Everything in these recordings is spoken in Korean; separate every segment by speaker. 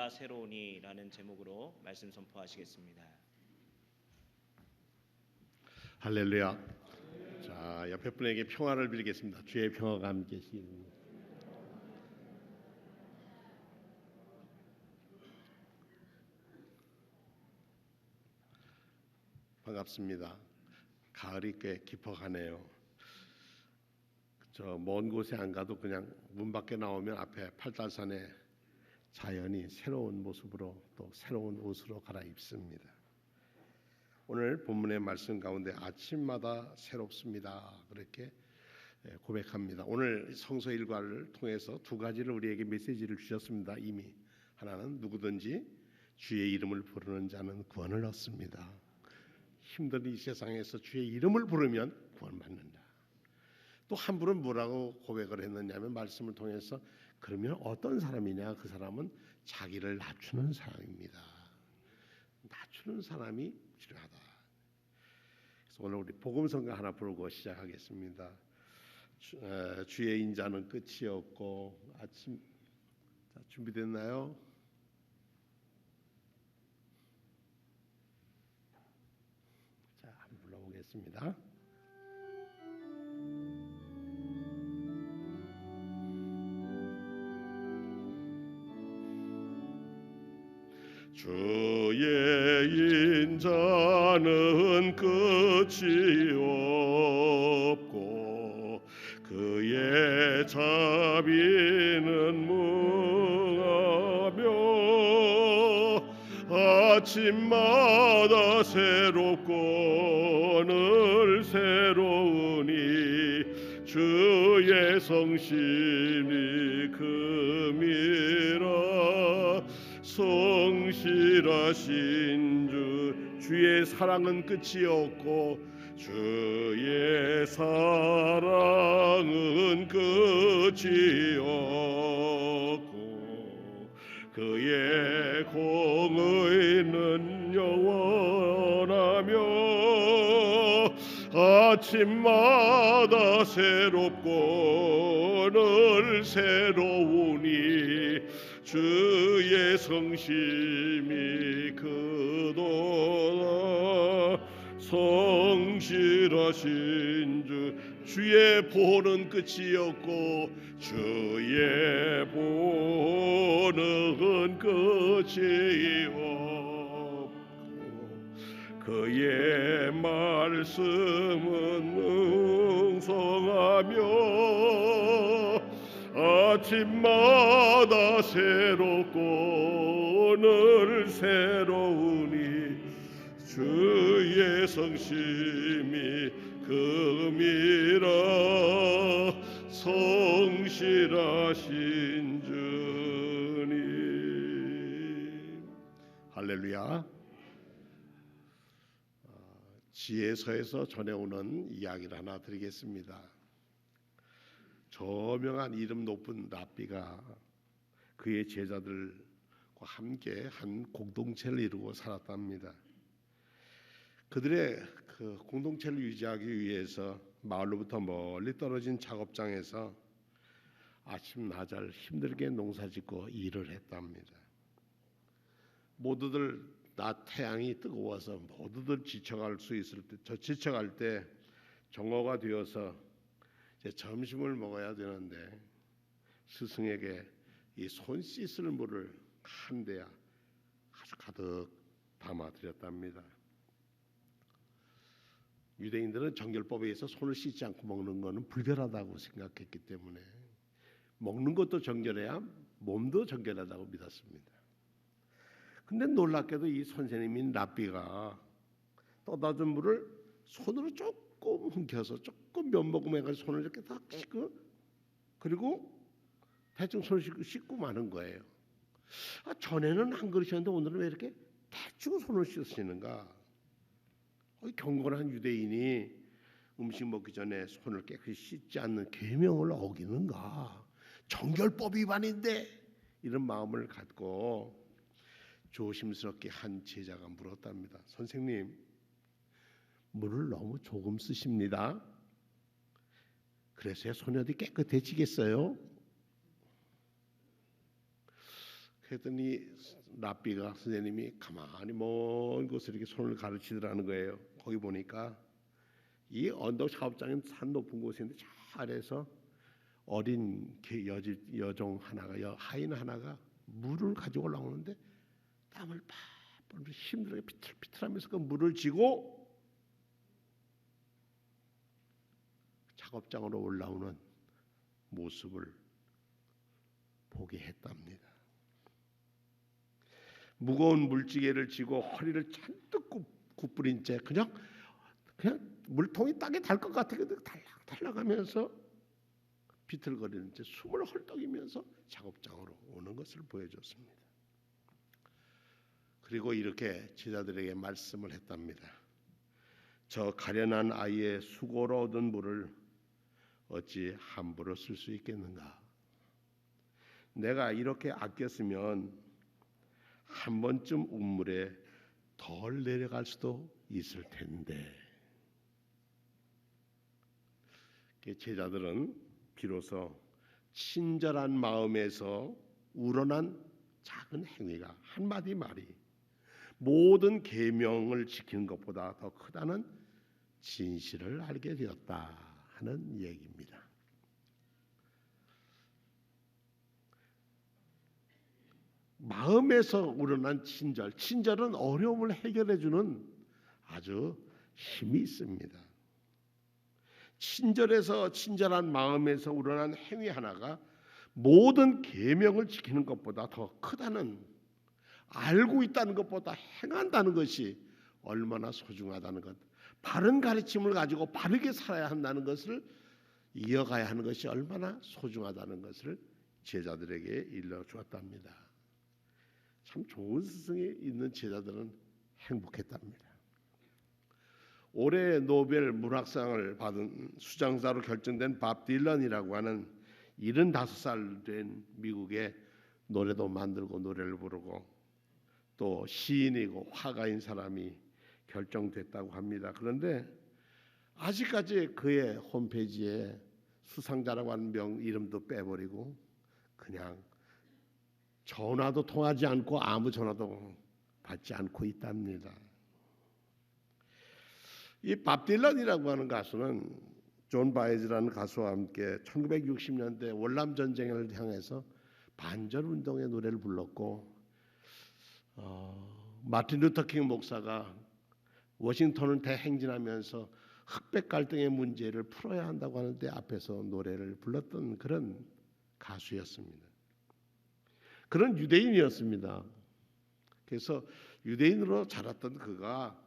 Speaker 1: 아침마다 새로우니라는 제목으로 말씀 선포하시겠습니다.
Speaker 2: 할렐루야. 자, 옆에 분에게 평화를 빌겠습니다. 주의 평화가 함께 하시길. 반갑습니다. 가을이 꽤 깊어가네요. 저 먼 곳에 안 가도 그냥 문 밖에 나오면 앞에 팔달산에 자연이 새로운 모습으로 또 새로운 옷으로 갈아입습니다. 오늘 본문의 말씀 가운데 아침마다 새롭습니다. 그렇게 고백합니다. 오늘 성서 일과를 통해서 두 가지를 우리에게 메시지를 주셨습니다. 이미 하나는 누구든지 주의 이름을 부르는 자는 구원을 얻습니다. 힘든 이 세상에서 주의 이름을 부르면 구원받는다. 또 한 분은 뭐라고 고백을 했느냐면 말씀을 통해서 그러면 어떤 사람이냐? 그 사람은 자기를 낮추는 사람입니다. 낮추는 사람이 필요하다. 그래서 오늘 우리 복음성가 하나 부르고 시작하겠습니다. 주의 인자는 끝이 없고 아침. 자, 준비됐나요? 자, 한번 불러보겠습니다. 주의 인자는 끝이 없고 그의 자비는 무하며 아침마다 새롭고 늘 새로우니 주의 성심이 금이라. 성실하신 주의 사랑은 끝이 없고 주의 사랑은 끝이 없고 그의 공의는 영원하며 아침마다 새롭고 늘 새로우니 주의 성심이 크도다. 성실하신 주의 보는 끝이 없고 주의 보는 끝이 없고 그의 말씀은 응성하며 아침마다 새롭고 늘 새로우니 주의 성심이 금이라. 성실하신 주님. 할렐루야. 지혜서에서 전해오는 이야기를 하나 드리겠습니다. 저명한 이름 높은 랍비가 그의 제자들과 함께 한 공동체를 이루고 살았답니다. 그들의 그 공동체를 유지하기 위해서 마을로부터 멀리 떨어진 작업장에서 아침 낮을 힘들게 농사짓고 일을 했답니다. 모두들 낮 태양이 뜨거워서 모두들 지쳐갈 수 있을 때, 지쳐갈 때 정오가 되어서 점심을 먹어야 되는데 스승에게 이 손 씻을 물을 한 대야 아주 가득 담아 드렸답니다. 유대인들은 정결법에 의해서 손을 씻지 않고 먹는 것은 불결하다고 생각했기 때문에 먹는 것도 정결해야 몸도 정결하다고 믿었습니다. 근데 놀랍게도 이 선생님인 랍비가 떠다준 물을 손으로 조금 훔켜서 조금 면목음 해가지고 손을 이렇게 딱 씻고 그리고 대충 손을 씻고 마는 거예요. 전에는 안 그러셨는데 오늘은 왜 이렇게 대충 손을 씻으시는가? 경건한 유대인이 음식 먹기 전에 손을 깨끗이 씻지 않는 계명을 어기는가? 정결법 위반인데 이런 마음을 갖고 조심스럽게 한 제자가 물었답니다. 선생님, 물을 너무 조금 쓰십니다. 그래서야 손이 어디 깨끗해지겠어요? 그랬더니 랍비가 선생님이 가만히 먼 곳을 이렇게 손을 가르치더라는 거예요. 거기 보니까 이 언덕 작업장인 산 높은 곳인데 저 아래에서 어린 여종 하나가 하인 하나가 물을 가지고 올라오는데 땀을 팍 힘들게 비틀비틀하면서 그 물을 쥐고 작업장으로 올라오는 모습을 보게 했답니다. 무거운 물지개를 쥐고 허리를 잔뜩 굽부린 채 그냥 물통이 땅에 닿을 것 같아도 달락달락하면서 비틀거리는 채 숨을 헐떡이면서 작업장으로 오는 것을 보여줬습니다. 그리고 이렇게 제자들에게 말씀을 했답니다. 저 가련한 아이의 수고로 얻은 물을 어찌 함부로 쓸 수 있겠는가? 내가 이렇게 아꼈으면 한 번쯤 운물에 덜 내려갈 수도 있을 텐데. 제자들은 비로소 친절한 마음에서 우러난 작은 행위가 한마디 말이 모든 계명을 지키는 것보다 더 크다는 진실을 알게 되었다 하는 얘기입니다. 마음에서 우러난 친절은 어려움을 해결해 주는 아주 힘이 있습니다. 친절한 마음에서 우러난 행위 하나가 모든 계명을 지키는 것보다 더 크다는, 알고 있다는 것보다 행한다는 것이 얼마나 소중하다는 것, 바른 가르침을 가지고 바르게 살아야 한다는 것을 이어가야 하는 것이 얼마나 소중하다는 것을 제자들에게 일러주었답니다. 참 좋은 스승이 있는 제자들은 행복했답니다. 올해 노벨 문학상을 받은 수장사로 결정된 밥 딜런이라고 하는 75살 된 미국의 노래도 만들고 노래를 부르고 또 시인이고 화가인 사람이 결정됐다고 합니다. 그런데 아직까지 그의 홈페이지에 수상자라고 하는 이름도 빼버리고 그냥 전화도 통하지 않고 아무 전화도 받지 않고 있답니다. 이 밥 딜런이라고 하는 가수는 존 바이즈라는 가수와 함께 1960년대 월남 전쟁을 향해서 반전 운동의 노래를 불렀고 마틴 루터 킹 목사가 워싱턴을 대행진하면서 흑백 갈등의 문제를 풀어야 한다고 하는데 앞에서 노래를 불렀던 그런 가수였습니다. 그런 유대인이었습니다. 그래서 유대인으로 자랐던 그가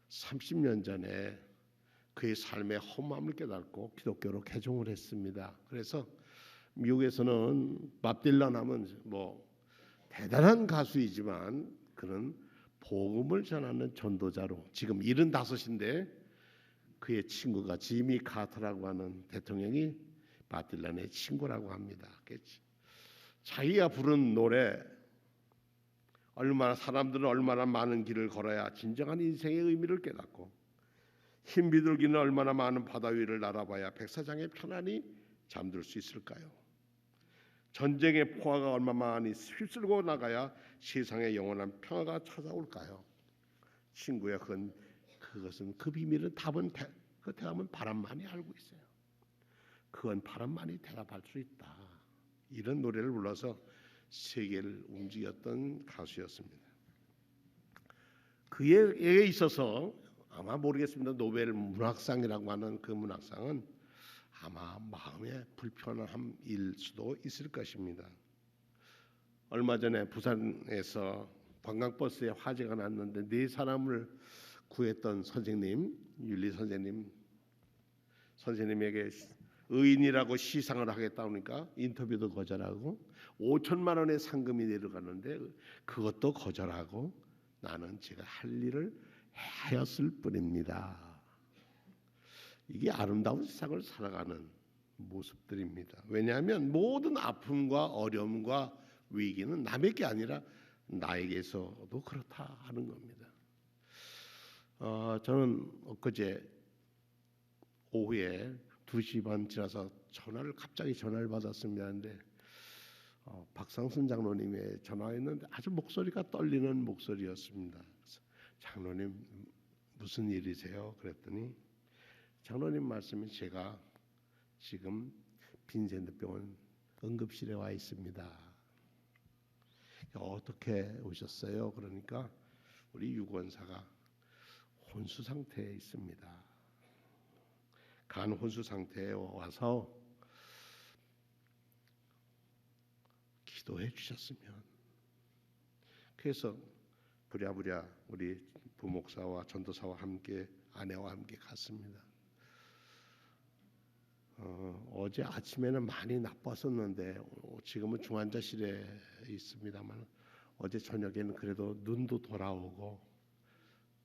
Speaker 2: 30년 전에 그의 삶의 험함을 깨닫고 기독교로 개종을 했습니다. 그래서 미국에서는 밥 딜런 하면 뭐 대단한 가수이지만 그는 복음을 전하는 전도자로 지금 75인데 그의 친구가 지미 카터라고 하는 대통령이 밥 딜런의 친구라고 합니다. 자기가 부른 노래 얼마나 사람들은 얼마나 많은 길을 걸어야 진정한 인생의 의미를 깨닫고 흰 비둘기는 얼마나 많은 바다 위를 날아봐야 백사장에 편안히 잠들 수 있을까요? 전쟁의 포화가 얼마나 많이 휩쓸고 나가야 세상에 영원한 평화가 찾아올까요? 친구야, 그것은 그 비밀은 답은 그 대답은 바람만이 알고 있어요. 그건 바람만이 대답할 수 있다. 이런 노래를 불러서 세계를 움직였던 가수였습니다. 그에게 있어서 아마 모르겠습니다. 노벨 문학상이라고 하는 그 문학상은 아마 마음의 불편함일 수도 있을 것입니다. 얼마 전에 부산에서 관광버스에 화재가 났는데 4사람을 구했던 선생님, 윤리 선생님에게 의인이라고 시상을 하겠다 하니까 인터뷰도 거절하고 5천만 원의 상금이 내려가는데 그것도 거절하고 나는 제가 할 일을 하였을 뿐입니다. 이게 아름다운 세상을 살아가는 모습들입니다. 왜냐하면 모든 아픔과 어려움과 위기는 남의 게 아니라 나에게서도 그렇다 하는 겁니다. 저는 엊그제 오후에 2시 반 지나서 갑자기 전화를 받았습니다. 근데 박상순 장로님의 전화했는데 아주 목소리가 떨리는 목소리였습니다. 그래서 장로님 무슨 일이세요? 그랬더니 장로님 말씀이 제가 지금 빈센트병원 응급실에 와 있습니다. 어떻게 오셨어요? 그러니까 우리 유권사가 혼수 상태에 있습니다. 간 혼수 상태에 와서 기도해 주셨으면. 그래서 부랴부랴 우리 부목사와 전도사와 함께 아내와 함께 갔습니다. 어제 아침에는 많이 나빴었는데 지금은 중환자실에 있습니다만 어제 저녁에는 그래도 눈도 돌아오고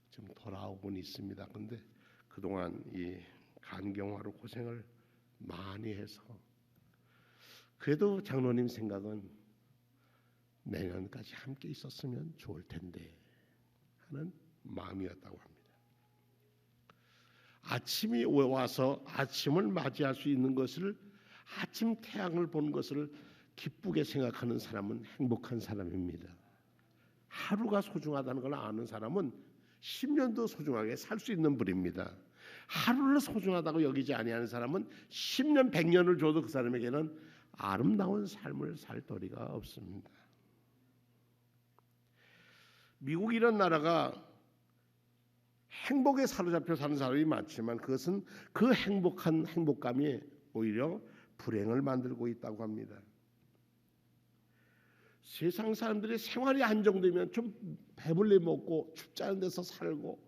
Speaker 2: 좀 돌아오곤 있습니다. 근데 그동안 이 간경화로 고생을 많이 해서 그래도 장로님 생각은 내년까지 함께 있었으면 좋을 텐데 하는 마음이었다고 합니다. 아침이 와서 아침을 맞이할 수 있는 것을, 아침 태양을 보는 것을 기쁘게 생각하는 사람은 행복한 사람입니다. 하루가 소중하다는 걸 아는 사람은 10년도 소중하게 살 수 있는 분입니다. 하루를 소중하다고 여기지 아니하는 사람은 10년 100년을 줘도 그 사람에게는 아름다운 삶을 살 도리가 없습니다. 미국 이런 나라가 행복에 사로잡혀 사는 사람이 많지만 그것은 그 행복한 행복감이 오히려 불행을 만들고 있다고 합니다. 세상 사람들이 생활이 안정되면 좀 배불리 먹고 춥지 않은 데서 살고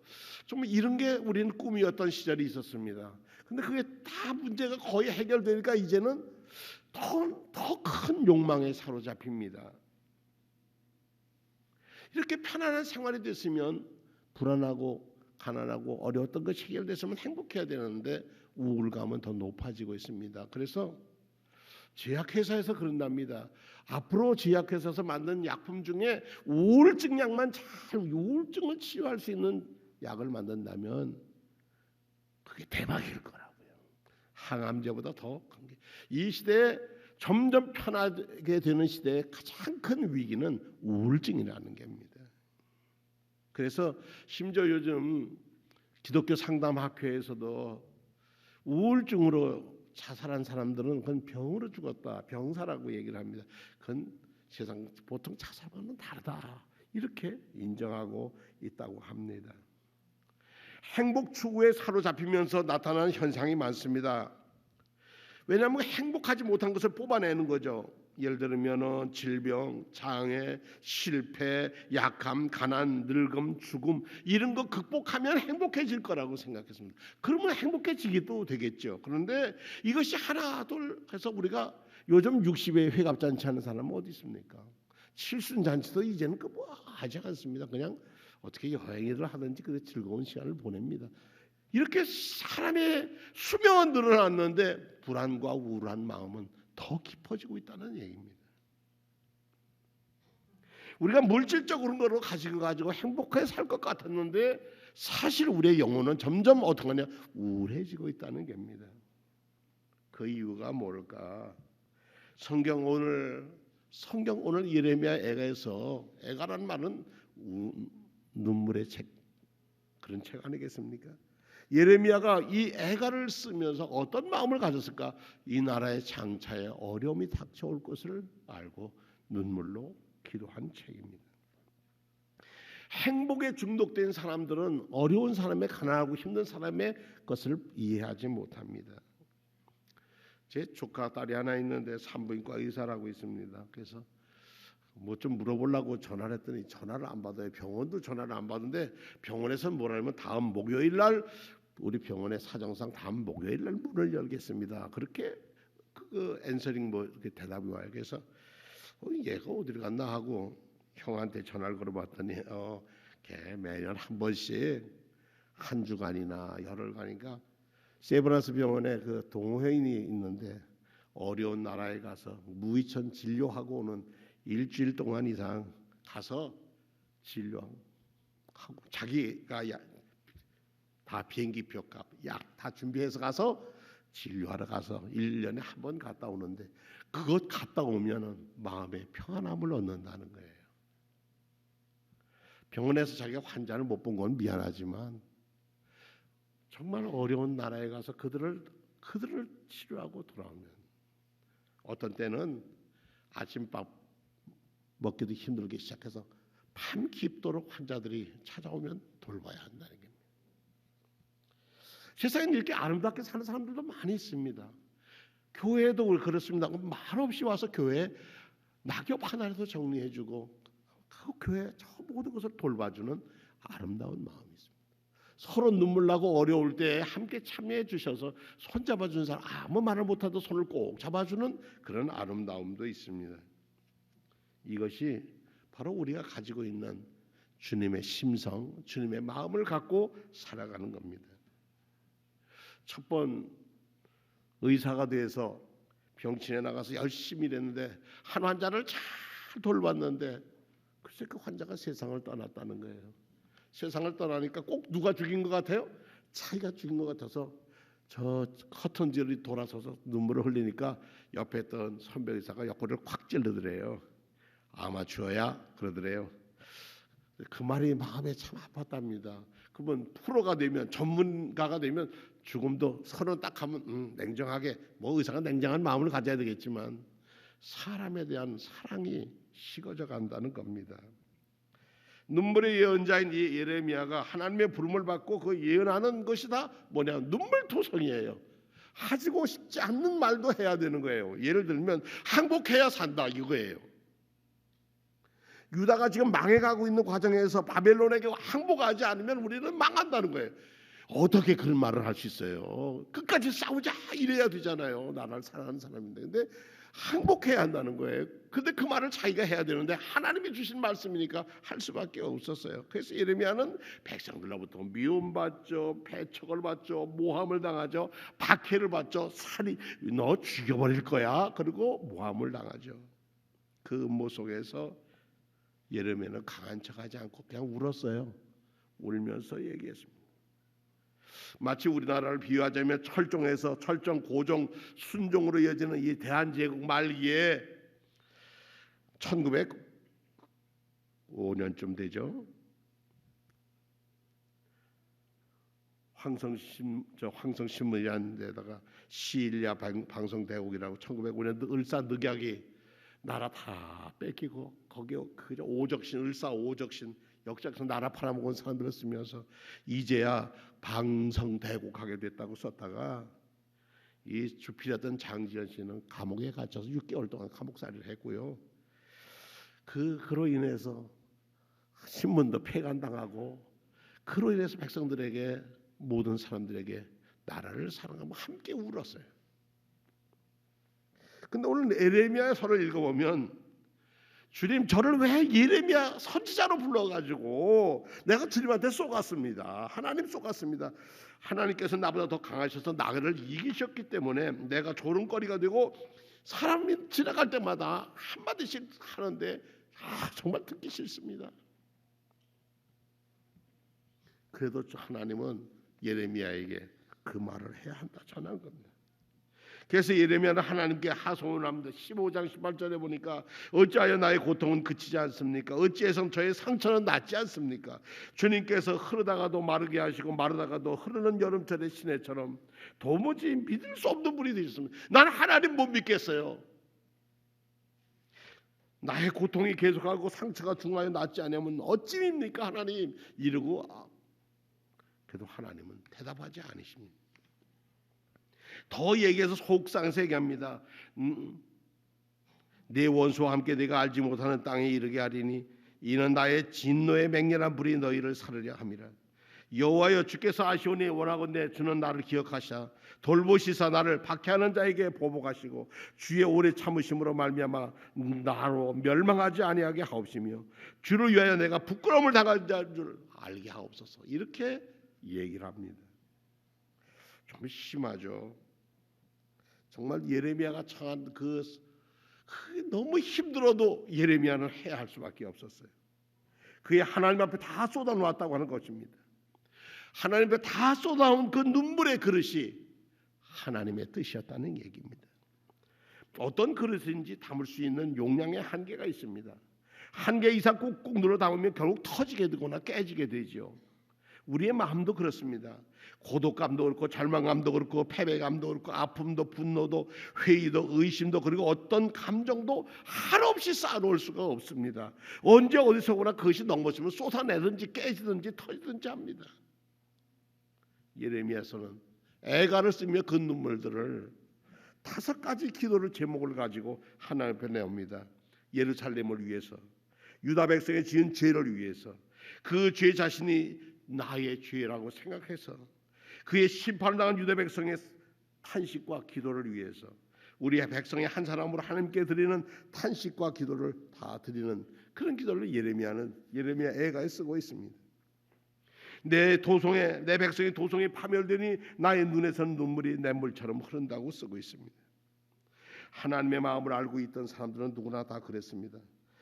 Speaker 2: 좀 이런 게 우리는 꿈이었던 시절이 있었습니다. 근데 그게 다 문제가 거의 해결되니까 이제는 더 큰 욕망에 사로잡힙니다. 이렇게 편안한 생활이 됐으면 불안하고 가난하고 어려웠던 것이 해결됐으면 행복해야 되는데 우울감은 더 높아지고 있습니다. 그래서 제약회사에서 그런답니다. 앞으로 제약회사에서 만든 약품 중에 우울증 약만 잘 우울증을 치유할 수 있는 약을 만든다면 그게 대박일 거라고요. 항암제보다 더 큰 게. 이 시대에 점점 편하게 되는 시대에 가장 큰 위기는 우울증이라는 겁니다. 그래서 심지어 요즘 기독교 상담학회에서도 우울증으로 자살한 사람들은 그건 병으로 죽었다, 병사라고 얘기를 합니다. 그건 세상 보통 자살과는 다르다 이렇게 인정하고 있다고 합니다. 행복 추구에 사로잡히면서 나타나는 현상이 많습니다. 왜냐하면 행복하지 못한 것을 뽑아내는 거죠. 예를 들면 질병, 장애, 실패, 약함, 가난, 늙음, 죽음 이런 거 극복하면 행복해질 거라고 생각했습니다. 그러면 행복해지기도 되겠죠. 그런데 이것이 하나 둘 해서 우리가 요즘 60에 회갑잔치 하는 사람은 어디 있습니까? 칠순잔치도 이제는 그 뭐 하지 않습니다. 그냥 어떻게 여행을 하든지 그 즐거운 시간을 보냅니다. 이렇게 사람의 수명은 늘어났는데 불안과 우울한 마음은 더 깊어지고 있다는 얘기입니다. 우리가 물질적으로 거로 가지고 행복하게 살 것 같았는데 사실 우리의 영혼은 점점 어떻게 하냐 우울해지고 있다는 겁니다. 그 이유가 뭘까? 성경 오늘 예레미야 애가에서 애가란 말은 눈물의 책 그런 책 아니겠습니까? 예레미야가 이 애가를 쓰면서 어떤 마음을 가졌을까? 이 나라의 장차에 어려움이 닥쳐올 것을 알고 눈물로 기도한 책입니다. 행복에 중독된 사람들은 어려운 사람의 가난하고 힘든 사람의 것을 이해하지 못합니다. 제 조카 딸이 하나 있는데 산부인과 의사라고 있습니다. 그래서 뭐 좀 물어보려고 전화를 했더니 전화를 안 받아요. 병원도 전화를 안 받는데 병원에서 뭐라면 다음 목요일 날 우리 병원의 사정상 다음 목요일 날 문을 열겠습니다. 그렇게 그 앤서링 뭐 이렇게 대답이 와요. 그래서 얘가 어디를 갔나 하고 형한테 전화를 걸어봤더니 걔 매년 한 번씩 한 주간이나 열흘간인가 세브란스 병원에 그 동호회인이 있는데 어려운 나라에 가서 무의천 진료하고 오는 일주일 동안 이상 가서 진료하고 자기가 다 비행기표 값, 약 다 준비해서 가서 진료하러 가서 1년에 한 번 갔다 오는데 그것 갔다 오면은 마음의 평안함을 얻는다는 거예요. 병원에서 자기가 환자를 못 본 건 미안하지만 정말 어려운 나라에 가서 그들을 치료하고 돌아오면 어떤 때는 아침밥 먹기도 힘들기 시작해서 밤 깊도록 환자들이 찾아오면 돌봐야 한다는 겁니다. 세상에 이렇게 아름답게 사는 사람들도 많이 있습니다. 교회도 그렇습니다. 말없이 와서 교회 낙엽 하나라도 정리해주고 그 교회 저 모든 것을 돌봐주는 아름다운 마음이 있습니다. 서로 눈물 나고 어려울 때 함께 참여해 주셔서 손 잡아주는 사람, 아무 말을 못해도 손을 꼭 잡아주는 그런 아름다움도 있습니다. 이것이 바로 우리가 가지고 있는 주님의 심성, 주님의 마음을 갖고 살아가는 겁니다. 첫 번 의사가 돼서 병실에 나가서 열심히 일했는데 한 환자를 잘 돌봤는데 글쎄 그 환자가 세상을 떠났다는 거예요. 세상을 떠나니까 꼭 누가 죽인 것 같아요? 자기가 죽인 것 같아서 저 커튼질이 돌아서서 눈물을 흘리니까 옆에 있던 선배 의사가 옆구리를 콱 찔르더래요. 아마추어야 그러더래요. 그 말이 마음에 참 아팠답니다. 그러면 프로가 되면 전문가가 되면 죽음도 서로 딱 하면 냉정하게 뭐 의사가 냉정한 마음을 가져야 되겠지만 사람에 대한 사랑이 식어져 간다는 겁니다. 눈물의 예언자인 이 예레미야가 하나님의 부름을 받고 그 예언하는 것이 다 뭐냐 눈물투성이에요. 하고 싶지 않는 말도 해야 되는 거예요. 예를 들면 항복해야 산다 이거예요. 유다가 지금 망해가고 있는 과정에서 바벨론에게 항복하지 않으면 우리는 망한다는 거예요. 어떻게 그런 말을 할 수 있어요? 끝까지 싸우자 이래야 되잖아요. 나라를 사랑하는 사람인데. 근데 항복해야 한다는 거예요. 근데 그 말을 자기가 해야 되는데 하나님이 주신 말씀이니까 할 수밖에 없었어요. 그래서 예레미야는 백성들로부터 미움받죠, 배척을 받죠, 모함을 당하죠, 박해를 받죠, 살이 너 죽여버릴 거야. 그리고 모함을 당하죠. 그 음모 속에서 예레미야는 강한 척하지 않고 그냥 울었어요. 울면서 얘기했습니다. 마치 우리나라를 비유하자면 철종에서 철종, 고종, 순종으로 이어지는 이 대한제국 말기에 1905년쯤 되죠. 황성신문이라는 데다가 시일야 방송대국이라고 1905년도 을사늑약이 나라 다 뺏기고 거기에 그저 오적신, 을사 오적신 역사에서 나라 팔아먹은 사람들을 쓰면서 이제야 방성대국하게 됐다고 썼다가 이 주필이었던 장지현 씨는 감옥에 갇혀서 6개월 동안 감옥살이를 했고요. 그로 인해서 신문도 폐간당하고 그로 인해서 백성들에게 모든 사람들에게 나라를 사랑하며 함께 울었어요. 근데 오늘 예레미야서를 읽어보면 주님 저를 왜 예레미야 선지자로 불러가지고 내가 주님한테 쏘갔습니다. 하나님 쏘갔습니다. 하나님께서 나보다 더 강하셔서 나를 이기셨기 때문에 내가 조롱거리가 되고 사람이 지나갈 때마다 한마디씩 하는데 정말 듣기 싫습니다. 그래도 하나님은 예레미야에게 그 말을 해야 한다 전한 겁니다. 그래서 예레미야는 하나님께 하소연을 합니다. 15장 18절에 보니까 어찌하여 나의 고통은 그치지 않습니까? 어찌해서 저의 상처는 낫지 않습니까? 주님께서 흐르다가도 마르게 하시고 마르다가도 흐르는 여름철의 시내처럼 도무지 믿을 수 없는 분이 되셨습니다. 나는 하나님 못 믿겠어요. 나의 고통이 계속하고 상처가 중하여 낫지 않으면 어찌 믿니까 하나님 이러고 그래도 하나님은 대답하지 않으십니다. 더 얘기해서 속상해서 얘기합니다. 내 원수와 함께 내가 알지 못하는 땅에 이르게 하리니 이는 나의 진노의 맹렬한 불이 너희를 사르려 함이라. 여호와여 주께서 아시오니 원하건대 주는 나를 기억하시사 돌보시사 나를 박해하는 자에게 보복하시고 주의 오래 참으심으로 말미암아 나로 멸망하지 아니하게 하옵시며 주를 위하여 내가 부끄러움을 당한 자인 줄 알게 하옵소서. 이렇게 얘기를 합니다. 좀 심하죠. 정말 예레미야가 처한 그 너무 힘들어도 예레미야는 해야 할 수밖에 없었어요. 그게 하나님 앞에 다 쏟아놓았다고 하는 것입니다. 하나님 앞에 다 쏟아놓은 그 눈물의 그릇이 하나님의 뜻이었다는 얘기입니다. 어떤 그릇인지 담을 수 있는 용량의 한계가 있습니다. 한계 이상 꾹꾹 눌러 담으면 결국 터지게 되거나 깨지게 되죠. 우리의 마음도 그렇습니다. 고독감도 그렇고 절망감도 그렇고 패배감도 그렇고 아픔도 분노도 회의도 의심도 그리고 어떤 감정도 한없이 쌓아놓을 수가 없습니다. 언제 어디서거나 그것이 넘어지면 쏟아내든지 깨지든지 터지든지 합니다. 예레미야서는 애가를 쓰며 그 눈물들을 5가지 기도를 제목을 가지고 하나님 앞에 내옵니다. 예루살렘을 위해서, 유다 백성의 지은 죄를 위해서, 그 죄 자신이 나의 죄라고 생각해서 그의 심판당한 유다 백성의 탄식과 기도를 위해서, 우리의 백성의 한 사람으로 하나님께 드리는 탄식과 기도를 다 드리는 그런 기도를 예레미야 애가에 쓰고 있습니다. 내 백성의 도성이 파멸되니 나의 눈에서는 눈물이 냇물처럼 흐른다고 쓰고 있습니다. 하나님의 마음을 알고 있던 사람들은 누구나 다 그랬습니다.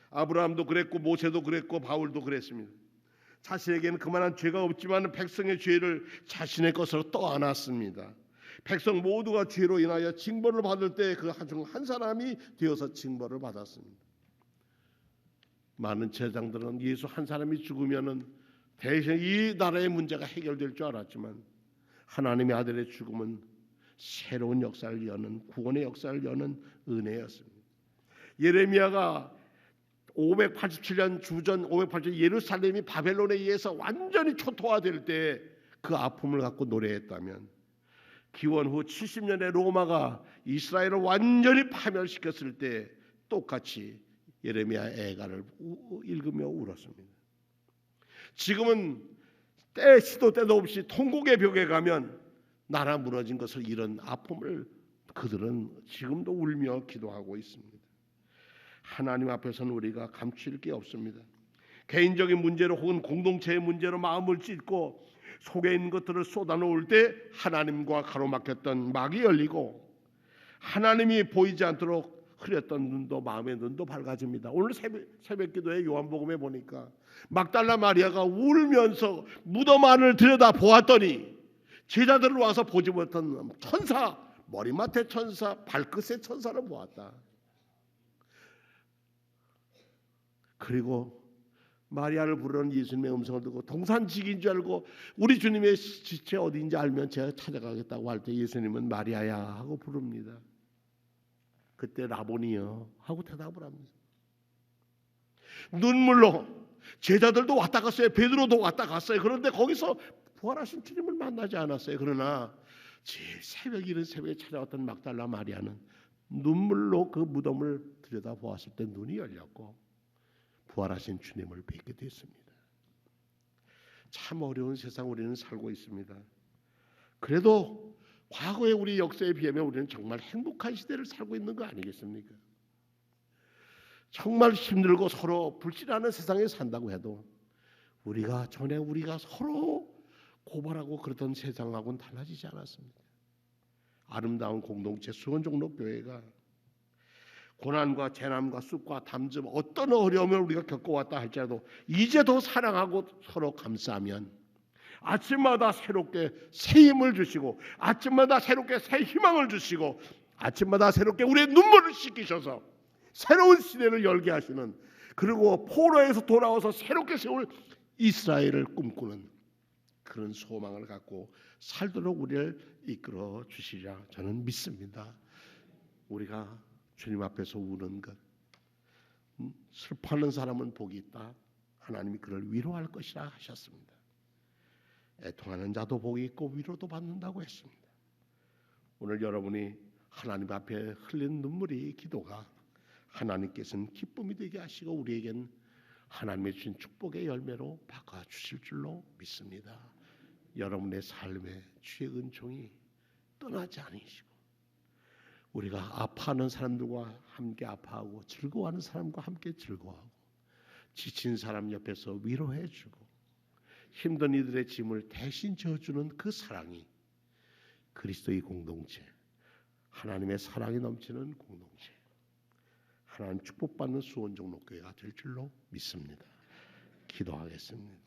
Speaker 2: 아브라함도 그랬고 모세도 그랬고 바울도 그랬습니다. 자신에게는 그만한 죄가 없지만 백성의 죄를 자신의 것으로 떠안았습니다. 백성 모두가 죄로 인하여 징벌을 받을 때 그 중 한 사람이 되어서 징벌을 받았습니다. 많은 제장들은 예수 한 사람이 죽으면은 대신 이 나라의 문제가 해결될 줄 알았지만 하나님의 아들의 죽음은 새로운 역사를 여는 구원의 역사를 여는 은혜였습니다. 예레미야가 587년 주전 587년 예루살렘이 바벨론에 의해서 완전히 초토화될 때 그 아픔을 갖고 노래했다면 기원 후 70년에 로마가 이스라엘을 완전히 파멸시켰을 때 똑같이 예레미야 애가를 읽으며 울었습니다. 지금은 시도 때도 없이 통곡의 벽에 가면 나라 무너진 것을 이런 아픔을 그들은 지금도 울며 기도하고 있습니다. 하나님 앞에서는 우리가 감출 게 없습니다. 개인적인 문제로 혹은 공동체의 문제로 마음을 찢고 속에 있는 것들을 쏟아놓을 때 하나님과 가로막혔던 막이 열리고 하나님이 보이지 않도록 흐렸던 눈도 마음의 눈도 밝아집니다. 오늘 새벽 기도에 요한복음에 보니까 막달라 마리아가 울면서 무덤 안을 들여다 보았더니 제자들을 와서 보지 못한 천사, 머리맡의 천사, 발끝의 천사를 보았다. 그리고 마리아를 부르는 예수님의 음성을 듣고 동산직인 줄 알고 우리 주님의 시체 어디인지 알면 제가 찾아가겠다고 할 때 예수님은 마리아야 하고 부릅니다. 그때 라보니요 하고 대답을 합니다. 눈물로 제자들도 왔다 갔어요. 베드로도 왔다 갔어요. 그런데 거기서 부활하신 주님을 만나지 않았어요. 그러나 제일 새벽 이른 새벽에 찾아왔던 막달라 마리아는 눈물로 그 무덤을 들여다보았을 때 눈이 열렸고 부활하신 주님을 뵙게 됐습니다. 참 어려운 세상 우리는 살고 있습니다. 그래도 과거의 우리 역사에 비하면 우리는 정말 행복한 시대를 살고 있는 거 아니겠습니까? 정말 힘들고 서로 불신하는 세상에 산다고 해도 우리가 서로 고발하고 그러던 세상하고는 달라지지 않았습니다. 아름다운 공동체 수원종로교회가 고난과 재난과 쑥과 담즙 어떤 어려움을 우리가 겪어왔다 할지라도 이제 더 사랑하고 서로 감싸면 아침마다 새롭게 새 힘을 주시고 아침마다 새롭게 새 희망을 주시고 아침마다 새롭게 우리의 눈물을 씻기셔서 새로운 시대를 열게 하시는, 그리고 포로에서 돌아와서 새롭게 세울 이스라엘을 꿈꾸는 그런 소망을 갖고 살도록 우리를 이끌어 주시리라 저는 믿습니다. 우리가 주님 앞에서 우는 것, 슬퍼하는 사람은 복이 있다. 하나님이 그를 위로할 것이라 하셨습니다. 애통하는 자도 복이 있고 위로도 받는다고 했습니다. 오늘 여러분이 하나님 앞에 흘린 눈물이 기도가 하나님께서는 기쁨이 되게 하시고 우리에겐 하나님의 주신 축복의 열매로 바꿔주실 줄로 믿습니다. 여러분의 삶에 주의 은총이 떠나지 않으시고 우리가 아파하는 사람들과 함께 아파하고 즐거워하는 사람과 함께 즐거워하고 지친 사람 옆에서 위로해주고 힘든 이들의 짐을 대신 져주는 그 사랑이 그리스도의 공동체, 하나님의 사랑이 넘치는 공동체, 하나님 축복받는 수원종로교회가 될 줄로 믿습니다. 기도하겠습니다.